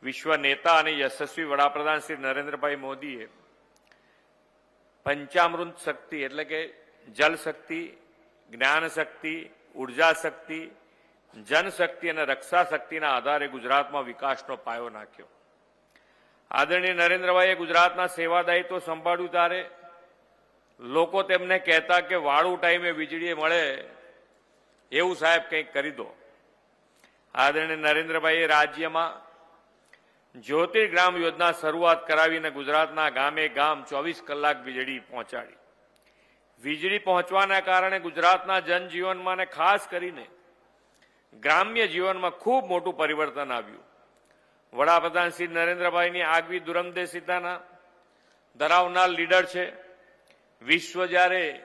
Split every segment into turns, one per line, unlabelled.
વિશ્વ નેતા અને યશસ્વી વડાપ્રધાન શ્રી નરેન્દ્રભાઈ મોદીએ પંચામૃત શક્તિ એટલે કે જલ શક્તિ, જ્ઞાન શક્તિ, ઉર્જા શક્તિ, જનશક્તિ અને રક્ષા શક્તિના આધારે ગુજરાતમાં વિકાસનો પાયો નાખ્યો. આદરણીય નરેન્દ્રભાઈએ ગુજરાતના સેવા દાયિત્વ સંભાળ્યું ત્યારે લોકો તેમને કહેતા કે વાળું ટાઈમે વીજળી મળે એવું સાહેબ કંઈક કરી દો. આદરણીય નરેન્દ્રભાઈએ રાજ્યમાં જ્યોતિર્ગ્રામ યોજના શરૂઆત કરાવીને ગુજરાતના ગામે ગામ 24 કલાક વીજળી પહોંચાડી. વીજળી પહોંચવાના કારણે ગુજરાતના જનજીવનમાં અને ખાસ કરીને ગ્રામ્ય જીવનમાં ખૂબ મોટું પરિવર્તન આવ્યું. વડાપ્રધાન શ્રી નરેન્દ્રભાઈની આગવી દૂરંદેશિતાના ધરાવનાર લીડર છે. વિશ્વ જ્યારે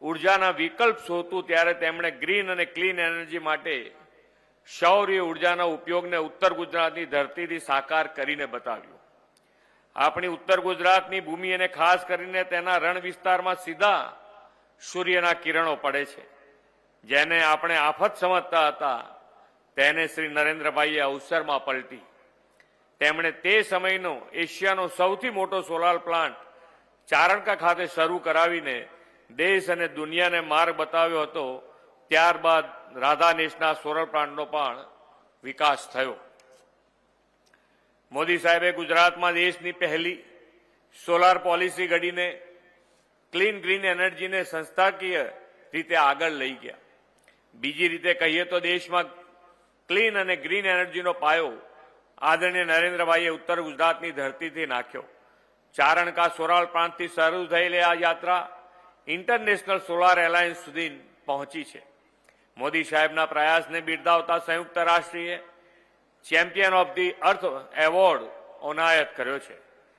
ઉર્જાના વિકલ્પ શોધતું ત્યારે તેમણે ગ્રીન અને ક્લીન એનર્જી માટે સૌર ઉર્જાના ઉપયોગને ઉત્તર ગુજરાતની ધરતીથી સાકાર કરીને બતાવ્યું. આપણી ઉત્તર ગુજરાતની ભૂમિ અને ખાસ કરીને તેના રણ વિસ્તારમાં સીધા સૂર્યના કિરણો પડે છે. જેને આપણે આફત સમજતા હતા તેને શ્રી નરેન્દ્રભાઈએ અવસરમાં પલટી. તેમણે તે સમયનો એશિયાનો સૌથી મોટો સોલાર પ્લાન્ટ ચારણકા ખાતે શરૂ કરાવીને દેશ અને દુનિયાને માર્ગ બતાવ્યો હતો. ત્યારબાદ રાધાનેશના સોલર પ્લાન્ટનો પણ વિકાસ થયો. મોદી સાહેબે ગુજરાતમાં દેશની પહેલી સોલાર પોલિસી ઘડીને ક્લીન ગ્રીન એનર્જીને સંસ્થાકીય રીતે આગળ લઈ ગયા. બીજી રીતે કહીએ તો દેશમાં ક્લીન અને ગ્રીન એનર્જીનો પાયો આદરણીય નરેન્દ્રભાઈએ ઉત્તર ગુજરાતની ધરતીથી નાખ્યો. ચારણકા સોલાર પ્લાન્ટથી શરૂ થયેલી આ યાત્રા ઇન્ટરનેશનલ સોલાર એલાયન્સ સુધી પહોંચી છે. મોદી સાહેબના પ્રયાસને બિરદાવતા સંયુક્ત રાષ્ટ્રીય champion of the earth award એનાયત કર્યો છે.